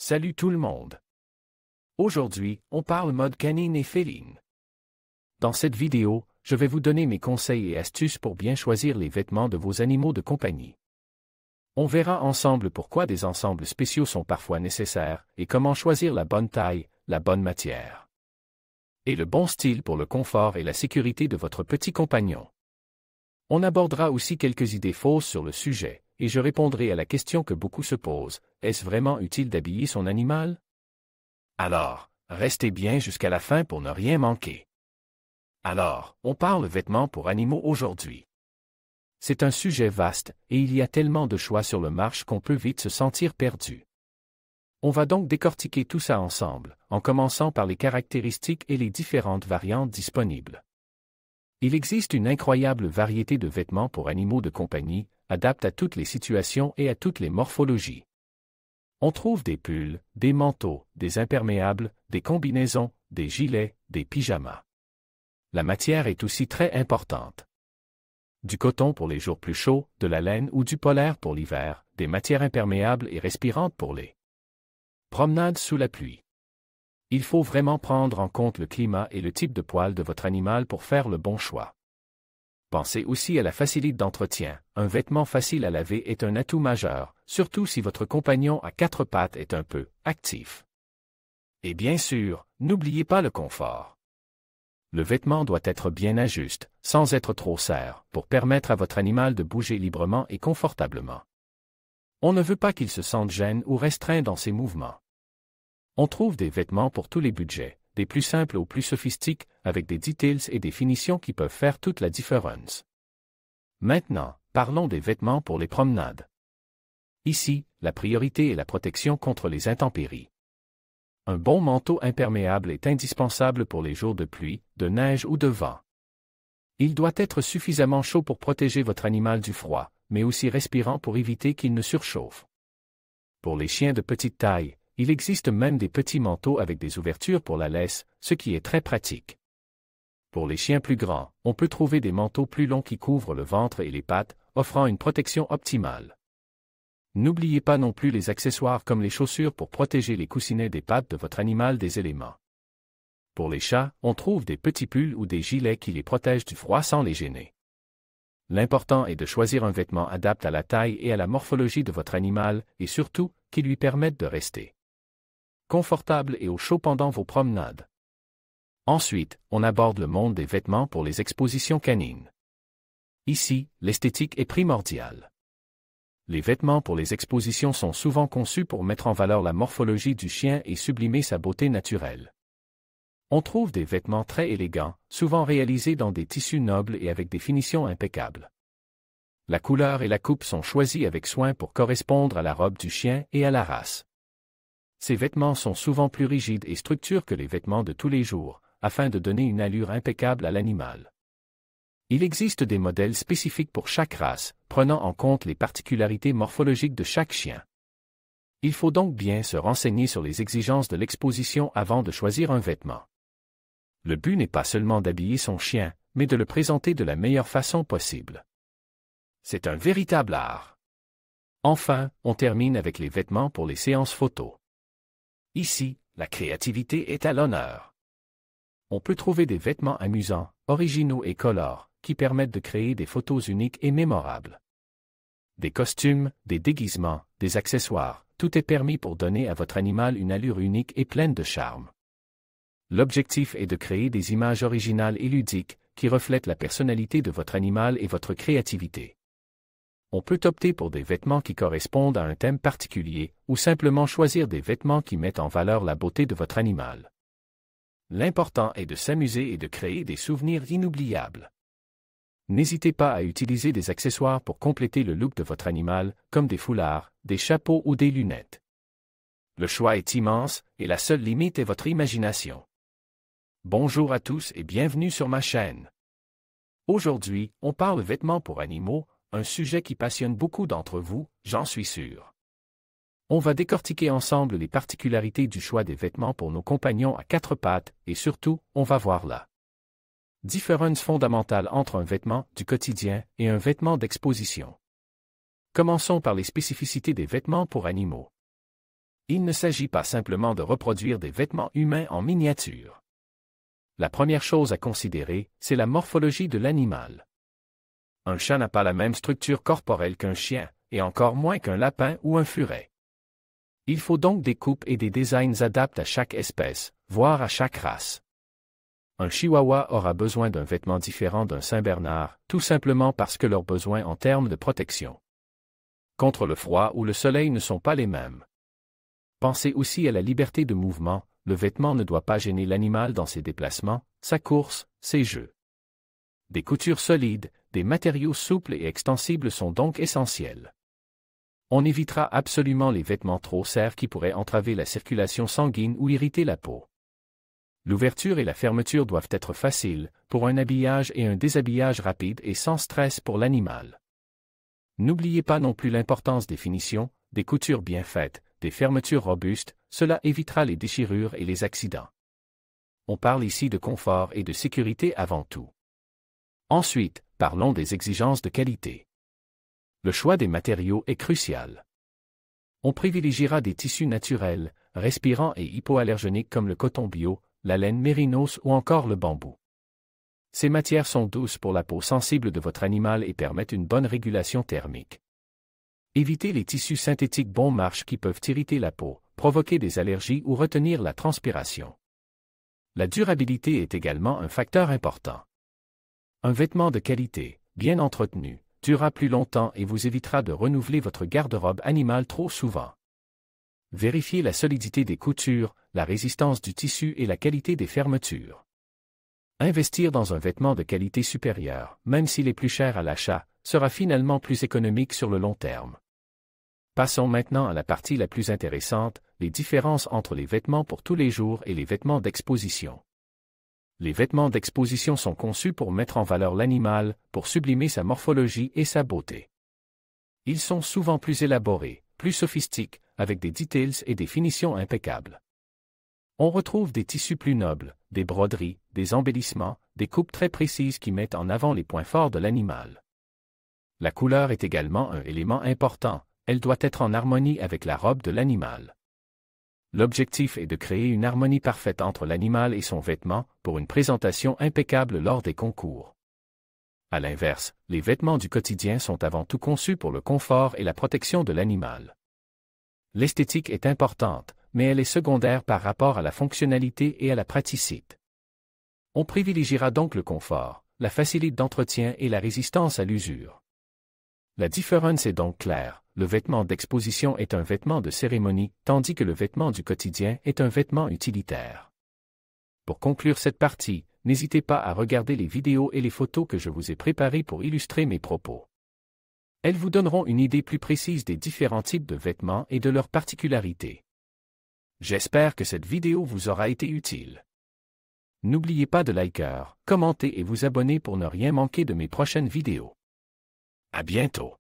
Salut tout le monde. Aujourd'hui, on parle mode canine et féline. Dans cette vidéo, je vais vous donner mes conseils et astuces pour bien choisir les vêtements de vos animaux de compagnie. On verra ensemble pourquoi des ensembles spéciaux sont parfois nécessaires et comment choisir la bonne taille, la bonne matière. Et le bon style pour le confort et la sécurité de votre petit compagnon. On abordera aussi quelques idées fausses sur le sujet, et je répondrai à la question que beaucoup se posent, est-ce vraiment utile d'habiller son animal? Alors, restez bien jusqu'à la fin pour ne rien manquer. Alors, on parle vêtements pour animaux aujourd'hui. C'est un sujet vaste, et il y a tellement de choix sur le marché qu'on peut vite se sentir perdu. On va donc décortiquer tout ça ensemble, en commençant par les caractéristiques et les différentes variantes disponibles. Il existe une incroyable variété de vêtements pour animaux de compagnie, adaptés à toutes les situations et à toutes les morphologies. On trouve des pulls, des manteaux, des imperméables, des combinaisons, des gilets, des pyjamas. La matière est aussi très importante. Du coton pour les jours plus chauds, de la laine ou du polaire pour l'hiver, des matières imperméables et respirantes pour les promenades sous la pluie. Il faut vraiment prendre en compte le climat et le type de poil de votre animal pour faire le bon choix. Pensez aussi à la facilité d'entretien. Un vêtement facile à laver est un atout majeur, surtout si votre compagnon à quatre pattes est un peu actif. Et bien sûr, n'oubliez pas le confort. Le vêtement doit être bien ajuste, sans être trop serré, pour permettre à votre animal de bouger librement et confortablement. On ne veut pas qu'il se sente gêné ou restreint dans ses mouvements. On trouve des vêtements pour tous les budgets, des plus simples aux plus sophistiqués, avec des details et des finitions qui peuvent faire toute la différence. Maintenant, parlons des vêtements pour les promenades. Ici, la priorité est la protection contre les intempéries. Un bon manteau imperméable est indispensable pour les jours de pluie, de neige ou de vent. Il doit être suffisamment chaud pour protéger votre animal du froid, mais aussi respirant pour éviter qu'il ne surchauffe. Pour les chiens de petite taille, il existe même des petits manteaux avec des ouvertures pour la laisse, ce qui est très pratique. Pour les chiens plus grands, on peut trouver des manteaux plus longs qui couvrent le ventre et les pattes, offrant une protection optimale. N'oubliez pas non plus les accessoires comme les chaussures pour protéger les coussinets des pattes de votre animal des éléments. Pour les chats, on trouve des petits pulls ou des gilets qui les protègent du froid sans les gêner. L'important est de choisir un vêtement adapté à la taille et à la morphologie de votre animal, et surtout, qui lui permette de rester confortable et au chaud pendant vos promenades. Ensuite, on aborde le monde des vêtements pour les expositions canines. Ici, l'esthétique est primordiale. Les vêtements pour les expositions sont souvent conçus pour mettre en valeur la morphologie du chien et sublimer sa beauté naturelle. On trouve des vêtements très élégants, souvent réalisés dans des tissus nobles et avec des finitions impeccables. La couleur et la coupe sont choisis avec soin pour correspondre à la robe du chien et à la race. Ces vêtements sont souvent plus rigides et structurés que les vêtements de tous les jours, afin de donner une allure impeccable à l'animal. Il existe des modèles spécifiques pour chaque race, prenant en compte les particularités morphologiques de chaque chien. Il faut donc bien se renseigner sur les exigences de l'exposition avant de choisir un vêtement. Le but n'est pas seulement d'habiller son chien, mais de le présenter de la meilleure façon possible. C'est un véritable art. Enfin, on termine avec les vêtements pour les séances photos. Ici, la créativité est à l'honneur. On peut trouver des vêtements amusants, originaux et colorés, qui permettent de créer des photos uniques et mémorables. Des costumes, des déguisements, des accessoires, tout est permis pour donner à votre animal une allure unique et pleine de charme. L'objectif est de créer des images originales et ludiques, qui reflètent la personnalité de votre animal et votre créativité. On peut opter pour des vêtements qui correspondent à un thème particulier, ou simplement choisir des vêtements qui mettent en valeur la beauté de votre animal. L'important est de s'amuser et de créer des souvenirs inoubliables. N'hésitez pas à utiliser des accessoires pour compléter le look de votre animal, comme des foulards, des chapeaux ou des lunettes. Le choix est immense, et la seule limite est votre imagination. Bonjour à tous et bienvenue sur ma chaîne. Aujourd'hui, on parle vêtements pour animaux, un sujet qui passionne beaucoup d'entre vous, j'en suis sûr. On va décortiquer ensemble les particularités du choix des vêtements pour nos compagnons à quatre pattes, et surtout, on va voir la différence fondamentale entre un vêtement du quotidien et un vêtement d'exposition. Commençons par les spécificités des vêtements pour animaux. Il ne s'agit pas simplement de reproduire des vêtements humains en miniature. La première chose à considérer, c'est la morphologie de l'animal. Un chat n'a pas la même structure corporelle qu'un chien, et encore moins qu'un lapin ou un furet. Il faut donc des coupes et des designs adaptés à chaque espèce, voire à chaque race. Un chihuahua aura besoin d'un vêtement différent d'un Saint-Bernard, tout simplement parce que leurs besoins en termes de protection contre le froid ou le soleil ne sont pas les mêmes. Pensez aussi à la liberté de mouvement, le vêtement ne doit pas gêner l'animal dans ses déplacements, sa course, ses jeux. Des coutures solides, des matériaux souples et extensibles sont donc essentiels. On évitera absolument les vêtements trop serres qui pourraient entraver la circulation sanguine ou irriter la peau. L'ouverture et la fermeture doivent être faciles, pour un habillage et un déshabillage rapide et sans stress pour l'animal. N'oubliez pas non plus l'importance des finitions, des coutures bien faites, des fermetures robustes, cela évitera les déchirures et les accidents. On parle ici de confort et de sécurité avant tout. Ensuite, parlons des exigences de qualité. Le choix des matériaux est crucial. On privilégiera des tissus naturels, respirants et hypoallergéniques comme le coton bio, la laine mérinos ou encore le bambou. Ces matières sont douces pour la peau sensible de votre animal et permettent une bonne régulation thermique. Évitez les tissus synthétiques bon marche qui peuvent irriter la peau, provoquer des allergies ou retenir la transpiration. La durabilité est également un facteur important. Un vêtement de qualité, bien entretenu, durera plus longtemps et vous évitera de renouveler votre garde-robe animale trop souvent. Vérifiez la solidité des coutures, la résistance du tissu et la qualité des fermetures. Investir dans un vêtement de qualité supérieure, même s'il est plus cher à l'achat, sera finalement plus économique sur le long terme. Passons maintenant à la partie la plus intéressante, les différences entre les vêtements pour tous les jours et les vêtements d'exposition. Les vêtements d'exposition sont conçus pour mettre en valeur l'animal, pour sublimer sa morphologie et sa beauté. Ils sont souvent plus élaborés, plus sophistiques, avec des details et des finitions impeccables. On retrouve des tissus plus nobles, des broderies, des embellissements, des coupes très précises qui mettent en avant les points forts de l'animal. La couleur est également un élément important, elle doit être en harmonie avec la robe de l'animal. L'objectif est de créer une harmonie parfaite entre l'animal et son vêtement, pour une présentation impeccable lors des concours. À l'inverse, les vêtements du quotidien sont avant tout conçus pour le confort et la protection de l'animal. L'esthétique est importante, mais elle est secondaire par rapport à la fonctionnalité et à la praticité. On privilégiera donc le confort, la facilité d'entretien et la résistance à l'usure. La différence est donc claire, le vêtement d'exposition est un vêtement de cérémonie, tandis que le vêtement du quotidien est un vêtement utilitaire. Pour conclure cette partie, n'hésitez pas à regarder les vidéos et les photos que je vous ai préparées pour illustrer mes propos. Elles vous donneront une idée plus précise des différents types de vêtements et de leurs particularités. J'espère que cette vidéo vous aura été utile. N'oubliez pas de liker, commenter et vous abonner pour ne rien manquer de mes prochaines vidéos. À bientôt.